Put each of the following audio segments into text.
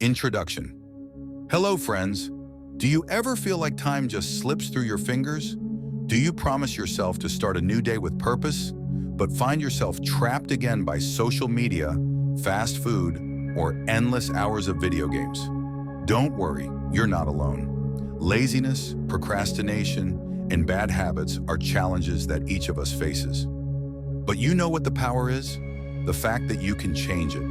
Introduction. Hello, friends. Do you ever feel like time just slips through your fingers? Do you promise yourself to start a new day with purpose, but find yourself trapped again by social media, fast food, or endless hours of video games? Don't worry, you're not alone. Laziness, procrastination, and bad habits are challenges that each of us faces. But you know what the power is? The fact that you can change it.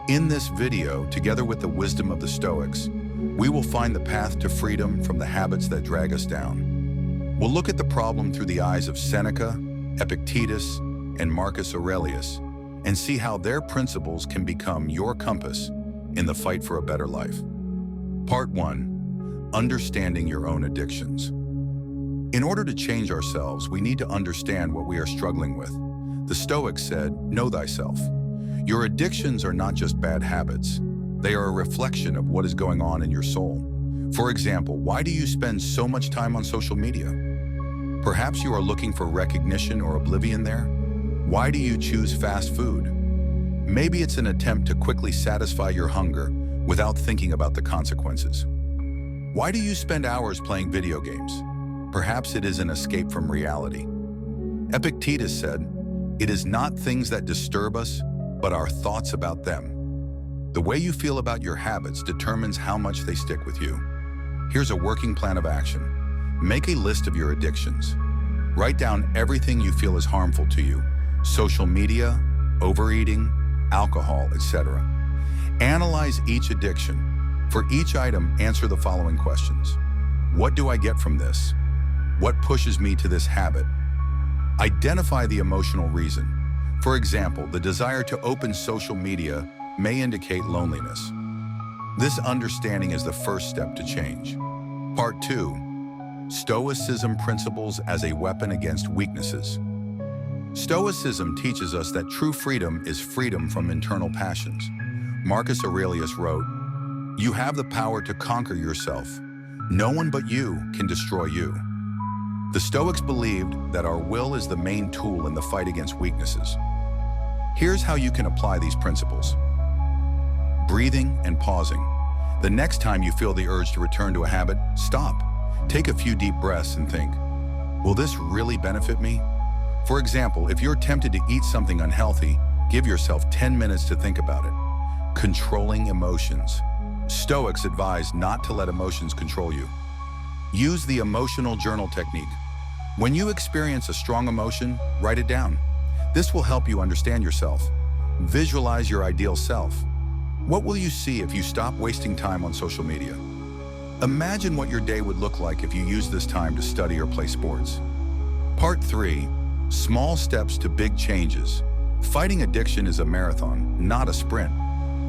In this video, together with the wisdom of the Stoics, we will find the path to freedom from the habits that drag us down. We'll look at the problem through the eyes of Seneca, Epictetus, and Marcus Aurelius, and see how their principles can become your compass in the fight for a better life. Part 1. Understanding your own addictions. In order to change ourselves, we need to understand what we are struggling with. The Stoics said, "Know thyself." Your addictions are not just bad habits. They are a reflection of what is going on in your soul. For example, why do you spend so much time on social media? Perhaps you are looking for recognition or oblivion there. Why do you choose fast food? Maybe it's an attempt to quickly satisfy your hunger without thinking about the consequences. Why do you spend hours playing video games? Perhaps it is an escape from reality. Epictetus said, "It is not things that disturb us, but our thoughts about them." The way you feel about your habits determines how much they stick with you. Here's a working plan of action. Make a list of your addictions. Write down everything you feel is harmful to you: social media, overeating, alcohol, etc. Analyze each addiction. For each item, answer the following questions. What do I get from this? What pushes me to this habit? Identify the emotional reason. For example, the desire to open social media may indicate loneliness. This understanding is the first step to change. Part 2. Stoicism principles as a weapon against weaknesses. Stoicism teaches us that true freedom is freedom from internal passions. Marcus Aurelius wrote, "You have the power to conquer yourself. No one but you can destroy you." The Stoics believed that our will is the main tool in the fight against weaknesses. Here's how you can apply these principles. Breathing and pausing. The next time you feel the urge to return to a habit, stop. Take a few deep breaths and think, will this really benefit me? For example, if you're tempted to eat something unhealthy, give yourself 10 minutes to think about it. Controlling emotions. Stoics advise not to let emotions control you. Use the emotional journal technique. When you experience a strong emotion, write it down. This will help you understand yourself. Visualize your ideal self. What will you see if you stop wasting time on social media? Imagine what your day would look like if you used this time to study or play sports. Part 3. Small steps to big changes. Fighting addiction is a marathon, not a sprint.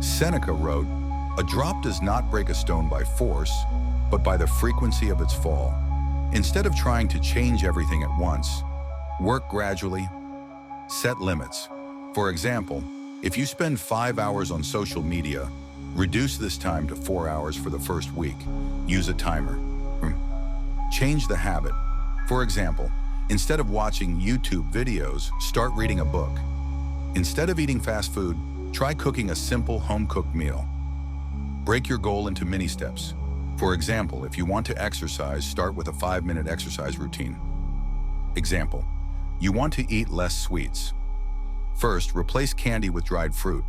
Seneca wrote, "A drop does not break a stone by force, but by the frequency of its fall." Instead of trying to change everything at once, work gradually. Set limits. For example, if you spend 5 hours on social media, reduce this time to 4 hours for the first week. Use a timer. Change the habit. For example, instead of watching YouTube videos, start reading a book. Instead of eating fast food, try cooking a simple home-cooked meal. Break your goal into mini steps. For example, if you want to exercise, start with a 5-minute exercise routine. Example, you want to eat less sweets. First, replace candy with dried fruit.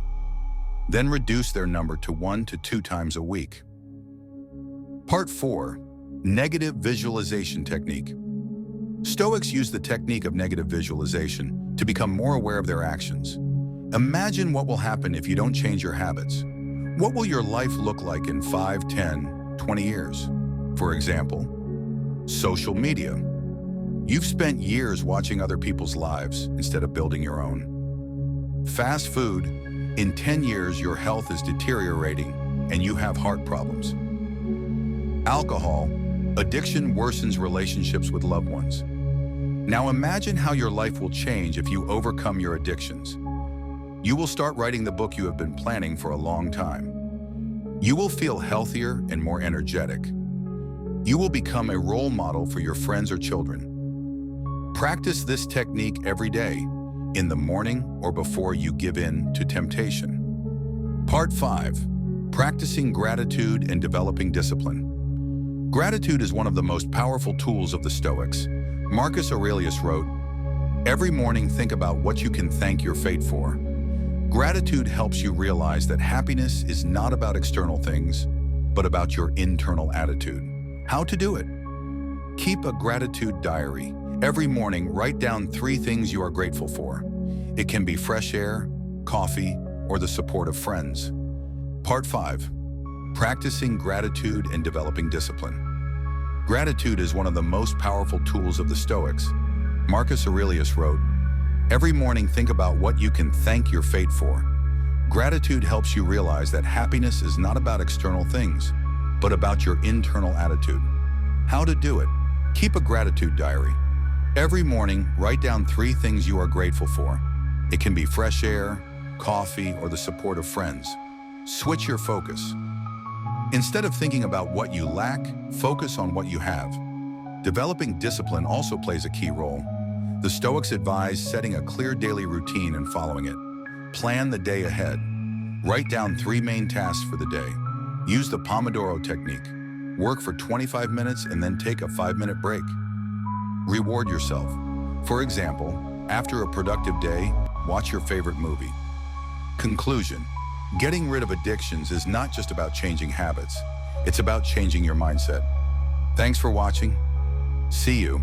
Then reduce their number to 1 to 2 times a week. Part 4. Negative visualization technique. Stoics use the technique of negative visualization to become more aware of their actions. Imagine what will happen if you don't change your habits. What will your life look like in 5, 10, 20 years? For example, social media. You've spent years watching other people's lives instead of building your own. Fast food. In 10 years, your health is deteriorating and you have heart problems. Alcohol. Addiction worsens relationships with loved ones. Now imagine how your life will change if you overcome your addictions. You will start writing the book you have been planning for a long time. You will feel healthier and more energetic. You will become a role model for your friends or children. Practice this technique every day, in the morning or before you give in to temptation. Part 5. Practicing gratitude and developing discipline. Gratitude is one of the most powerful tools of the Stoics. Marcus Aurelius wrote, "Every morning think about what you can thank your fate for." Gratitude helps you realize that happiness is not about external things, but about your internal attitude. How to do it? Keep a gratitude diary. Every morning, write down 3 things you are grateful for. It can be fresh air, coffee, or the support of friends. Part 5. Practicing gratitude and developing discipline. Gratitude is one of the most powerful tools of the Stoics. Marcus Aurelius wrote, "Every morning think about what you can thank your fate for." Gratitude helps you realize that happiness is not about external things, but about your internal attitude. How to do it? Keep a gratitude diary. Every morning, write down 3 things you are grateful for. It can be fresh air, coffee, or the support of friends. Switch your focus. Instead of thinking about what you lack, focus on what you have. Developing discipline also plays a key role. The Stoics advise setting a clear daily routine and following it. Plan the day ahead. Write down 3 main tasks for the day. Use the Pomodoro technique. Work for 25 minutes and then take a 5-minute break. Reward yourself. For example, after a productive day, watch your favorite movie. Conclusion. Getting rid of addictions is not just about changing habits. It's about changing your mindset. Thanks for watching. See you.